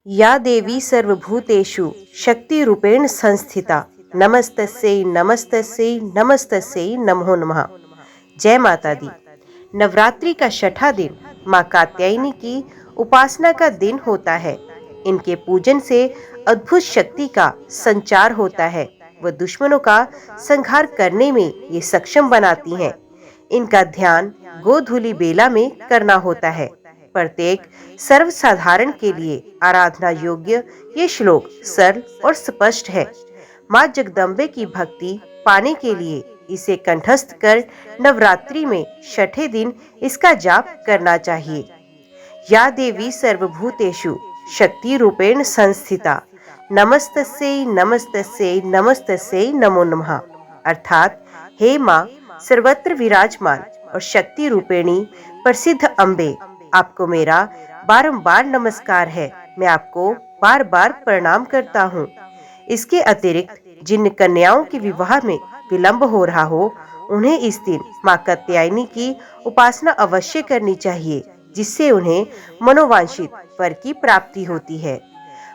या देवी सर्वभूतेषु शक्तिरूपेण संस्थिता नमस्तस्यै नमस्तस्यै नमस्तस्यै नमो नमः। जय माता दी। नवरात्रि का छठा दिन माँ कात्यायनी की उपासना का दिन होता है। इनके पूजन से अद्भुत शक्ति का संचार होता है। वह दुश्मनों का संहार करने में ये सक्षम बनाती हैं। इनका ध्यान गोधूली बेला में करना होता है। प्रत्येक सर्वसाधारण के लिए आराधना योग्य ये श्लोक सरल और स्पष्ट है। माँ जगदम्बे की भक्ति पाने के लिए इसे कंठस्थ कर नवरात्रि में छठे दिन इसका जाप करना चाहिए। या देवी सर्वभूतेषु शक्ति रूपेण संस्थिता नमस्तस्यै नमस्तस्यै नमस्तस्यै नमो नमः। अर्थात हे माँ सर्वत्र विराजमान और शक्ति रूपेणी प्रसिद्ध अम्बे, आपको मेरा बारंबार नमस्कार है। मैं आपको बार बार प्रणाम करता हूँ। इसके अतिरिक्त जिन कन्याओं के विवाह में विलंब हो रहा हो, उन्हें इस दिन माँ कात्यायनी की उपासना अवश्य करनी चाहिए, जिससे उन्हें मनोवांछित वर की प्राप्ति होती है।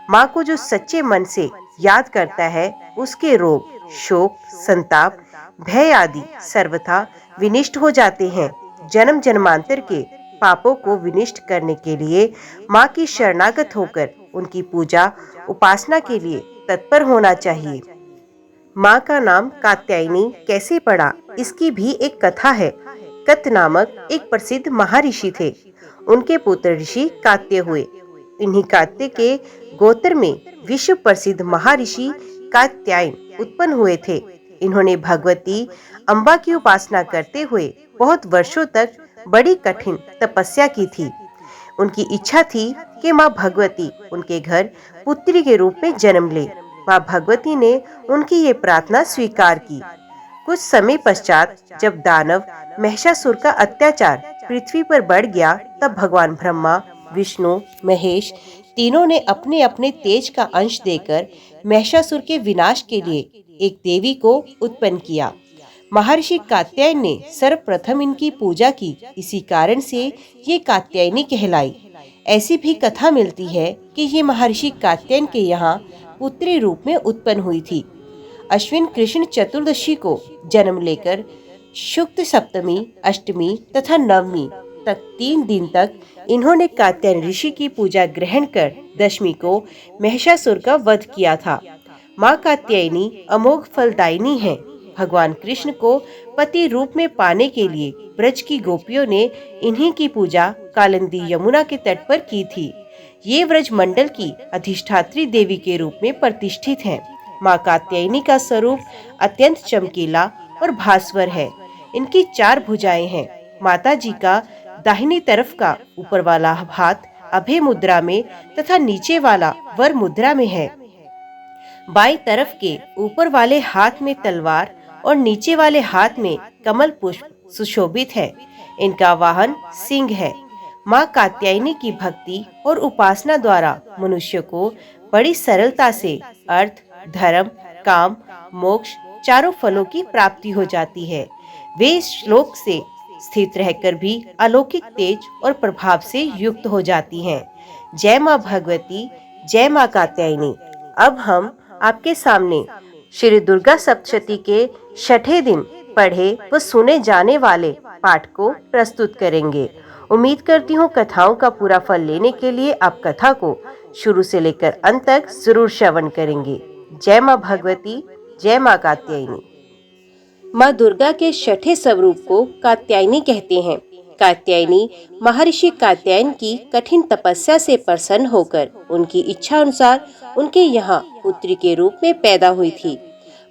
माँ को जो सच्चे मन से याद करता है, उसके रोग, शोक, संताप, भय आदि सर्वथा विनिष्ट हो जाते हैं। जन्म जन्मांतर के पापों को विनिष्ट करने के लिए माँ की शरणागत होकर उनकी पूजा उपासना के लिए तत्पर होना चाहिए। माँ का नाम कात्यायनी कैसे पड़ा, इसकी भी एक कथा है। कत नामक एक प्रसिद्ध महर्षि थे। उनके पुत्र ऋषि कात्य हुए। इन्हीं कात्य के गोत्र में विश्व प्रसिद्ध महर्षि कात्यायन उत्पन्न हुए थे। इन्होंने भगवती अम्बा की उपासना करते हुए बहुत वर्षों तक बड़ी कठिन तपस्या की थी। उनकी इच्छा थी कि माँ भगवती उनके घर पुत्री के रूप में जन्म ले। माँ भगवती ने उनकी ये प्रार्थना स्वीकार की। कुछ समय पश्चात जब दानव महिषासुर का अत्याचार पृथ्वी पर बढ़ गया, तब भगवान ब्रह्मा, विष्णु, महेश तीनों ने अपने अपने तेज का अंश देकर महिषासुर के विनाश के लिए एक देवी को उत्पन्न किया। महर्षि कात्यायन ने सर्वप्रथम इनकी पूजा की। इसी कारण से ये कात्यायनी कहलाई। ऐसी भी कथा मिलती है कि ये महर्षि कात्यायन के यहाँ पुत्री रूप में उत्पन्न हुई थी। अश्विन कृष्ण चतुर्दशी को जन्म लेकर शुक्ल सप्तमी, अष्टमी तथा नवमी तक 3 दिन तक इन्होंने कात्यायन ऋषि की पूजा ग्रहण कर दशमी को महिषासुर का वध किया था। माँ कात्यायनी अमोघ फलदायिनी है। भगवान कृष्ण को पति रूप में पाने के लिए ब्रज की गोपियों ने इन्हीं की पूजा कालिंदी यमुना के तट पर की थी। ये व्रज मंडल की अधिष्ठात्री देवी के रूप में प्रतिष्ठित हैं। माँ कात्यायनी का स्वरूप अत्यंत चमकीला और भास्वर है। इनकी 4 भुजाएं हैं। माता जी का दाहिनी तरफ का ऊपर वाला हाथ अभय मुद्रा में तथा नीचे वाला वर मुद्रा में है। बाईं तरफ के ऊपर वाले हाथ में तलवार और नीचे वाले हाथ में कमल पुष्प सुशोभित है। इनका वाहन सिंह है। माँ कात्यायनी की भक्ति और उपासना द्वारा मनुष्य को बड़ी सरलता से अर्थ, धर्म, काम, मोक्ष चारों फलों की प्राप्ति हो जाती है। वे इस श्लोक से स्थित रहकर भी अलौकिक तेज और प्रभाव से युक्त हो जाती हैं। जय माँ भगवती, जय माँ कात्यायनी। अब हम आपके सामने श्री दुर्गा सप्तशती के छठे दिन पढ़े व सुने जाने वाले पाठ को प्रस्तुत करेंगे। उम्मीद करती हूँ कथाओं का पूरा फल लेने के लिए आप कथा को शुरू से लेकर अंत तक जरूर श्रवण करेंगे। जय माँ भगवती, जय माँ कात्यायनी। माँ दुर्गा के छठे स्वरूप को कात्यायनी कहते हैं। कात्यायनी महर्षि कात्यायन की कठिन तपस्या से प्रसन्न होकर उनकी इच्छा अनुसार उनके यहाँ पुत्री के रूप में पैदा हुई थी।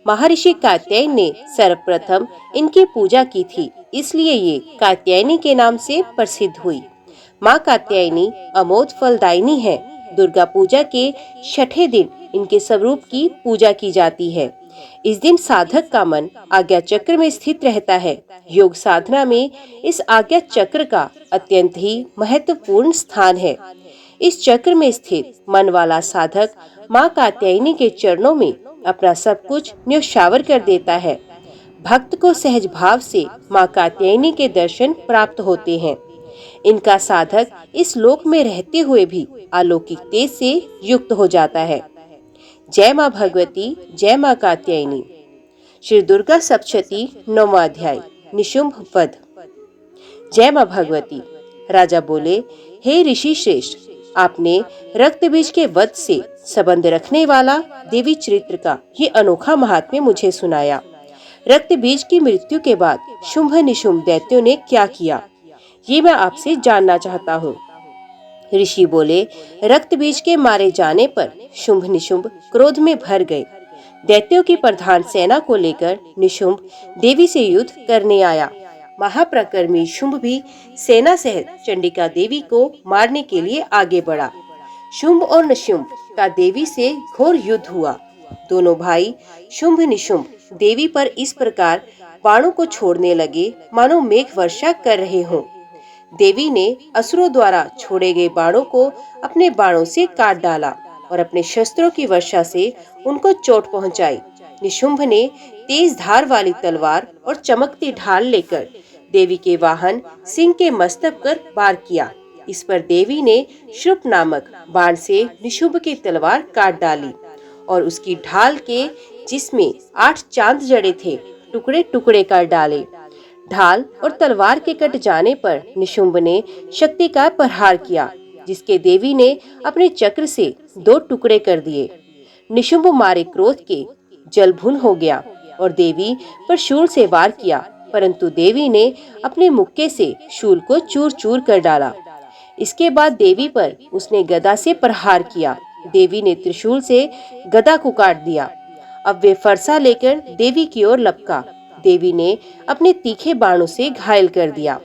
महर्षि कात्यायन ने सर्वप्रथम इनकी पूजा की थी, इसलिए ये कात्यायनी के नाम से प्रसिद्ध हुई। माँ कात्यायनी अमोघ फलदायिनी है। दुर्गा पूजा के छठे दिन इनके स्वरूप की पूजा की जाती है। इस दिन साधक का मन आज्ञा चक्र में स्थित रहता है। योग साधना में इस आज्ञा चक्र का अत्यंत ही महत्वपूर्ण स्थान है। इस चक्र में स्थित मन वाला साधक माँ कात्यायनी के चरणों में अपना सब कुछ न्यौछावर कर देता है। भक्त को सहज भाव से माँ कात्यायनी के दर्शन प्राप्त होते हैं। इनका साधक इस लोक में रहते हुए भी अलौकिक तेज से युक्त हो जाता है। जय माँ भगवती, जय माँ कात्यायनी। श्री दुर्गा सप्तशती 9वां अध्याय, निशुंभ वध। जय माँ भगवती। राजा बोले, हे ऋषि श्रेष्ठ, आपने रक्त बीज के वध से संबंध रखने वाला देवी चरित्र का ये अनोखा महात्म्य मुझे सुनाया। रक्त बीज की मृत्यु के बाद शुंभ निशुंभ दैत्यों ने क्या किया, ये मैं आपसे जानना चाहता हूँ। ऋषि बोले, रक्त बीज के मारे जाने पर शुंभ निशुंभ क्रोध में भर गए। दैत्यों की प्रधान सेना को लेकर निशुंभ देवी से युद्ध करने आया। महाप्रकर्मी शुंभ भी सेना सहित चंडिका देवी को मारने के लिए आगे बढ़ा। शुंभ और निशुंभ का देवी से घोर युद्ध हुआ। दोनों भाई शुंभ निशुंभ देवी पर इस प्रकार बाणों को छोड़ने लगे मानो मेघ वर्षा कर रहे हों। देवी ने असुरों द्वारा छोड़े गए बाणों को अपने बाणों से काट डाला और अपने शस्त्रों की वर्षा से उनको चोट पहुंचाई। निशुंभ ने तेज धार वाली तलवार और चमकती ढाल लेकर देवी के वाहन सिंह के मस्तक पर वार किया। इस पर देवी ने श्रुप नामक बाण से निशुंभ की तलवार काट डाली और उसकी ढाल के, जिसमें 8 चांद जड़े थे, टुकड़े टुकड़े कर डाले। ढाल और तलवार के कट जाने पर निशुंभ ने शक्ति का प्रहार किया, जिसके देवी ने अपने चक्र से 2 टुकड़े कर दिए। निशुंभ मारे क्रोध के जलभुन हो गया और देवी पर शूल से वार किया, परंतु देवी ने अपने मुक्के से शूल को चूर चूर कर डाला। इसके बाद देवी पर उसने गदा से प्रहार किया। देवी ने त्रिशूल से गदा को काट दिया। अब वे फरसा लेकर देवी की ओर लपका। देवी ने अपने तीखे बाणों से घायल कर दिया।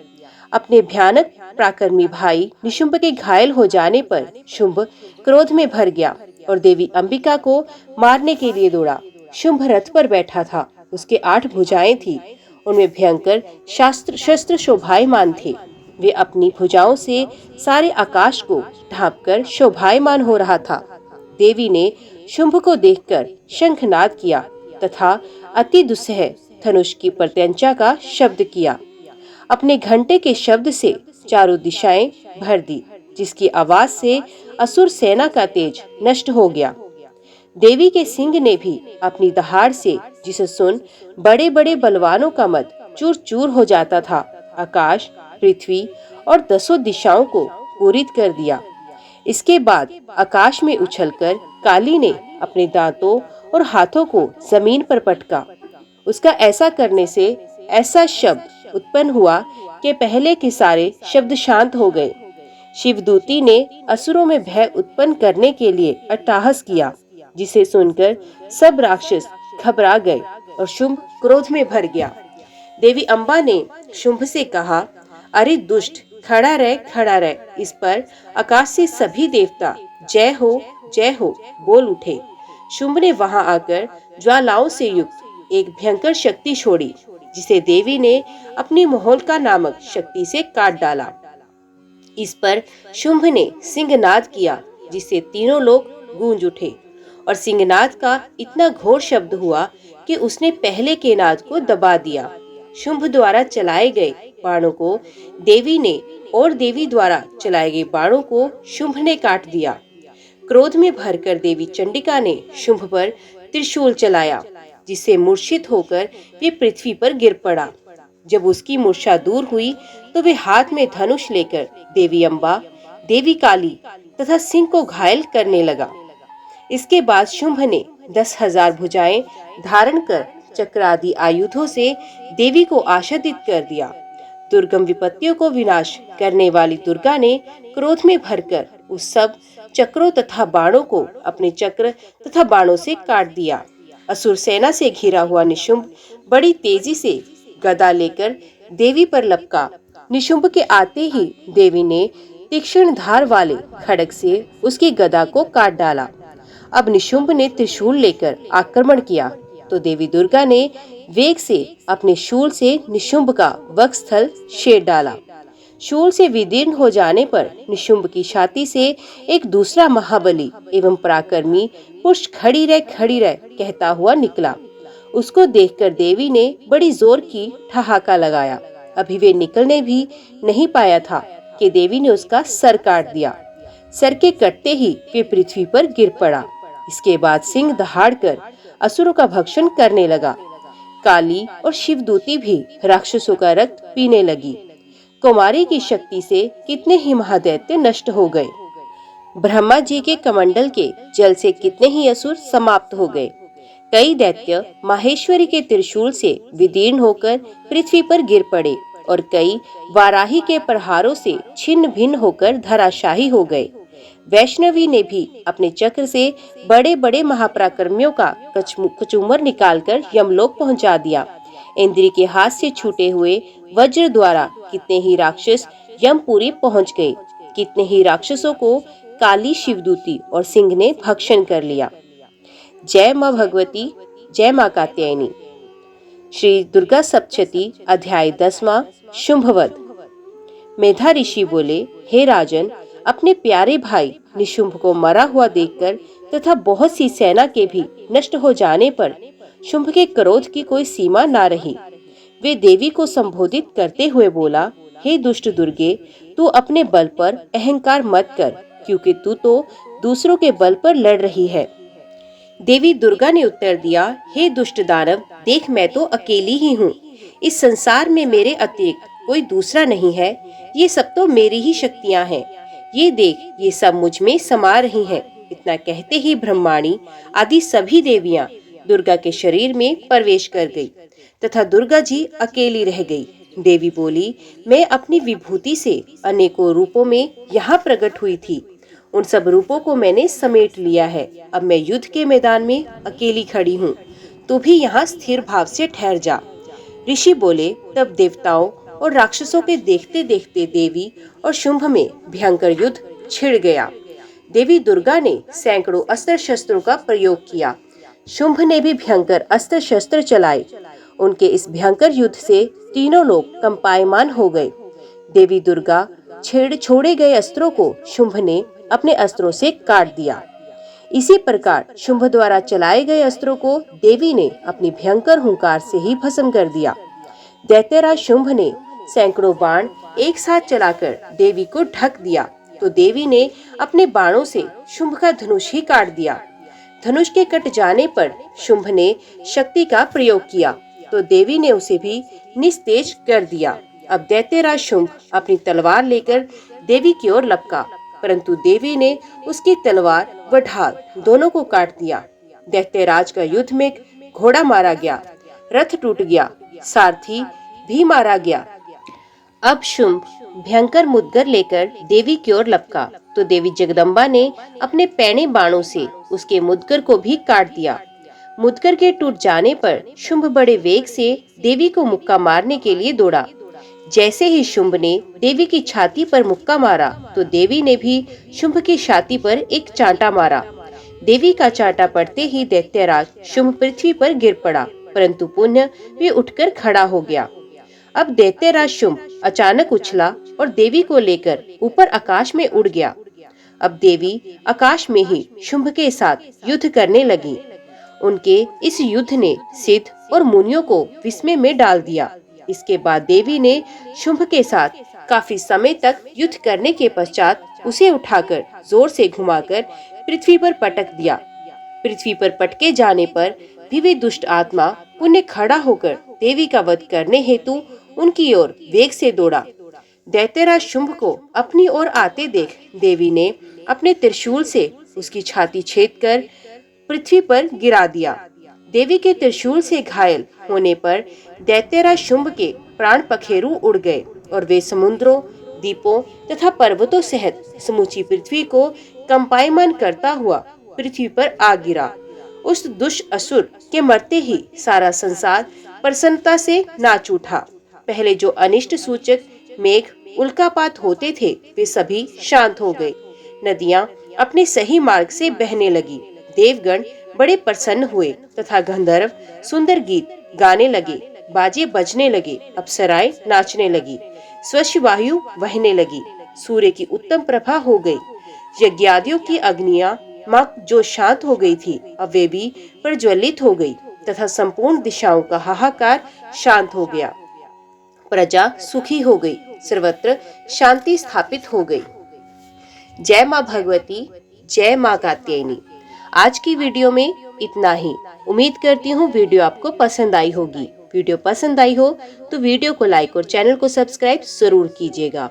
अपने भयानक पराक्रमी भाई निशुंभ के घायल हो जाने पर शुंभ क्रोध में भर गया और देवी अंबिका को मारने के लिए दौड़ा। शुंभ रथ पर बैठा था। उसके 8 भुजाएं थी। उनमें भयंकर शस्त्र शोभायमान थे। वे अपनी भुजाओं से सारे आकाश को ढांपकर शोभायमान हो रहा था। देवी ने शुंभ को देखकर शंखनाद किया तथा अति दुस्सह धनुष की प्रत्यंचा का शब्द किया। अपने घंटे के शब्द से चारों दिशाएं भर दी, जिसकी आवाज से असुर सेना का तेज नष्ट हो गया। देवी के सिंह ने भी अपनी दहाड़ से, जिसे सुन बड़े बड़े बलवानों का मत चूर चूर हो जाता था, आकाश, पृथ्वी और 10 दिशाओं को पूरित कर दिया। इसके बाद आकाश में उछलकर काली ने अपने दांतों और हाथों को जमीन पर पटका। उसका ऐसा करने से ऐसा शब्द उत्पन्न हुआ कि पहले के सारे शब्द शांत हो गए। शिवदूती ने असुरों में भय उत्पन्न करने के लिए अट्टहास किया, जिसे सुनकर सब राक्षस घबरा गए और शुंभ क्रोध में भर गया। देवी अम्बा ने शुंभ से कहा, अरे दुष्ट, खड़ा रह। इस पर आकाश से सभी देवता जय हो बोल उठे। शुंभ ने वहां आकर ज्वालाओं से युक्त एक भयंकर शक्ति छोड़ी, जिसे देवी ने अपनी मोहल्का नामक शक्ति से काट डाला। इस पर शुंभ ने सिंहनाद किया, जिससे तीनों लोग गूंज उठे और सिंहनाद का इतना घोर शब्द हुआ कि उसने पहले के नाद को दबा दिया। शुंभ द्वारा चलाए गए बाणों को देवी ने और देवी द्वारा चलाए गए बाणों को शुंभ ने काट दिया। क्रोध में भरकर देवी चंडिका ने शुंभ पर त्रिशूल चलाया, जिससे मूर्छित होकर वे पृथ्वी पर गिर पड़ा। जब उसकी मूर्छा दूर हुई तो वे हाथ में धनुष लेकर देवी अम्बा, देवी काली तथा सिंह को घायल करने लगा। इसके बाद शुंभ ने 10,000 भुजाएं धारण कर चक्र आदि आयुधों से देवी को आच्छादित कर दिया। दुर्गम विपत्तियों को विनाश करने वाली दुर्गा ने क्रोध में भरकर उस सब चक्रों तथा बाणों को अपने चक्र तथा बाणों से काट दिया। असुर सेना से घिरा हुआ निशुंभ बड़ी तेजी से गदा लेकर देवी पर लपका। निशुंभ के आते ही देवी ने तीक्ष्ण धार वाले खड्ग से उसकी गदा को काट डाला। अब निशुंभ ने त्रिशूल लेकर आक्रमण किया तो देवी दुर्गा ने वेग से अपने शूल से निशुंभ का वक्षस्थल छेद डाला। शूल से विदीर्ण हो जाने पर निशुंभ की छाती से एक दूसरा महाबली एवं पराक्रमी पुरुष खड़ी रह कहता हुआ निकला। उसको देखकर देवी ने बड़ी जोर की ठहाका लगाया। अभी वे निकलने भी नहीं पाया था कि देवी ने उसका सर काट दिया। सर के कटते ही वे पृथ्वी पर गिर पड़ा। इसके बाद सिंह दहाड़कर असुरों का भक्षण करने लगा। काली और शिवदूती भी राक्षसों का रक्त पीने लगी। कुमारी की शक्ति से कितने ही महादैत्य नष्ट हो गए। ब्रह्मा जी के कमंडल के जल से कितने ही असुर समाप्त हो गए। कई दैत्य माहेश्वरी के त्रिशूल से विदीर्ण होकर पृथ्वी पर गिर पड़े और कई वाराही के प्रहारों से छिन्न भिन्न होकर धराशाही हो गए। वैष्णवी ने भी अपने चक्र से बड़े बड़े महापराक्रमियों का कचूमर निकालकर यमलोक पहुंचा दिया। इंद्र के हाथ से छूटे हुए वज्र द्वारा कितने ही राक्षस यमपुरी पहुंच गए। कितने ही राक्षसों को काली शिवदूती और सिंह ने भक्षण कर लिया। जय माँ भगवती, जय माँ कात्यायनी। श्री दुर्गा सप्तशती अध्याय 10वां शुंभवध। मेधा ऋषि बोले, हे राजन, अपने प्यारे भाई निशुंभ को मरा हुआ देखकर तथा बहुत सी सेना के भी नष्ट हो जाने पर शुंभ के क्रोध की कोई सीमा ना रही। वे देवी को संबोधित करते हुए बोला, हे दुष्ट दुर्गे, तू अपने बल पर अहंकार मत कर, क्योंकि तू तो दूसरों के बल पर लड़ रही है। देवी दुर्गा ने उत्तर दिया, हे दुष्ट दानव, देख मैं तो अकेली ही हूँ। इस संसार में मेरे अतिरिक्त कोई दूसरा नहीं है। ये सब तो मेरी ही शक्तियाँ हैं। ये देख, ये सब मुझ में समा रही हैं। इतना कहते ही ब्रह्माणी आदि सभी देवियां दुर्गा के शरीर में प्रवेश कर गई तथा दुर्गा जी अकेली रह गई। देवी बोली, मैं अपनी विभूति से अनेकों रूपों में यहाँ प्रकट हुई थी। उन सब रूपों को मैंने समेट लिया है। अब मैं युद्ध के मैदान में अकेली खड़ी हूँ। तू भी यहाँ स्थिर भाव से ठहर जा। ऋषि बोले, तब देवताओं और राक्षसों के देखते देखते देवी और शुंभ में भयंकर युद्ध छिड़ गया। देवी दुर्गा ने सैकड़ों अस्त्र शस्त्रों का प्रयोग किया। शुंभ ने भी भयंकर अस्त्र शस्त्र चलाए। उनके इस भयंकर युद्ध से तीनों लोग कंपायमान हो गए। देवी दुर्गा छोड़े गए अस्त्रों को शुंभ ने अपने अस्त्रों से काट दिया। इसी प्रकार शुंभ द्वारा चलाए गए अस्त्रों को देवी ने अपनी भयंकर हुंकार से ही भस्म कर दिया। दैत्यराज शुंभ ने सैकड़ों बाण एक साथ चलाकर देवी को ढक दिया, तो देवी ने अपने बाणों से शुंभ का धनुष ही काट दिया। धनुष के कट जाने पर शुंभ ने शक्ति का प्रयोग किया, तो देवी ने उसे भी निस्तेज कर दिया। अब दैत्यराज शुंभ अपनी तलवार लेकर देवी की ओर लपका, परंतु देवी ने उसकी तलवार व ढाल दोनों को काट दिया। दैत्यराज का युद्ध में घोड़ा मारा गया, रथ टूट गया, सारथी भी मारा गया। अब शुंभ भयंकर मुद्गर लेकर देवी की ओर लपका, तो देवी जगदम्बा ने अपने पैने बाणों से उसके मुद्गर को भी काट दिया। मुद्गर के टूट जाने पर शुंभ बड़े वेग से देवी को मुक्का मारने के लिए दौड़ा। जैसे ही शुंभ ने देवी की छाती पर मुक्का मारा, तो देवी ने भी शुंभ की छाती पर एक चांटा मारा। देवी का चांटा पड़ते ही दैत्यराज शुंभ पृथ्वी पर गिर पड़ा, परंतु पुनः वे उठकर खड़ा हो गया। अब दैत्यराज शुंभ अचानक उछला और देवी को लेकर ऊपर आकाश में उड़ गया। अब देवी आकाश में ही शुंभ के साथ युद्ध करने लगी। उनके इस युद्ध ने सिद्ध और मुनियों को विस्मय में डाल दिया। इसके बाद देवी ने शुंभ के साथ काफी समय तक युद्ध करने के पश्चात उसे उठाकर जोर से घुमाकर पृथ्वी पर पटक दिया। पृथ्वी पर पटके जाने पर भी वे दुष्ट आत्मा पुनः खड़ा होकर देवी का वध करने हेतु उनकी ओर वेग से दौड़ा। दैत्यराज शुंभ को अपनी ओर आते देख देवी ने अपने त्रिशूल से उसकी छाती छेदकर पृथ्वी पर गिरा दिया। देवी के त्रिशूल से घायल होने पर दैत्यराज शुंभ के प्राण पखेरु उड़ गए और वे समुद्रों, द्वीपों तथा पर्वतों सहित समूची पृथ्वी को कंपायमान करता हुआ पृथ्वी पर आ गिरा। उस दुष्ट असुर के मरते ही सारा संसार प्रसन्नता से नाच उठा। पहले जो अनिष्ट सूचक मेघ उल्कापात होते थे, वे सभी शांत हो गए। नदियां अपने सही मार्ग से बहने लगी। देवगण बड़े प्रसन्न हुए तथा गंधर्व सुंदर गीत गाने लगे, बाजे बजने लगे, अप्सराएं नाचने लगी, स्वच्छ वायु बहने लगी, सूर्य की उत्तम प्रभा हो गई। यज्ञादियों की अग्नियां जो शांत हो गई थी, अब वे भी प्रज्वलित हो गई तथा संपूर्ण दिशाओं का हाहाकार शांत हो गया। प्रजा सुखी हो गई, सर्वत्र शांति स्थापित हो गई। जय माँ भगवती, जय माँ कात्यायनी। आज की वीडियो में इतना ही। उम्मीद करती हूँ वीडियो आपको पसंद आई होगी। वीडियो पसंद आई हो तो वीडियो को लाइक और चैनल को सब्सक्राइब जरूर कीजिएगा।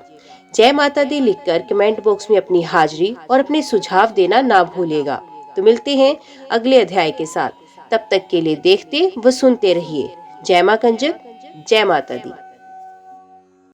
जय माता दी लिखकर कमेंट बॉक्स में अपनी हाजिरी और अपने सुझाव देना ना भूलिएगा। तो मिलते हैं अगले अध्याय के साथ। तब तक के लिए देखते व सुनते रहिए। जय माँ कंजक, जय माता दी।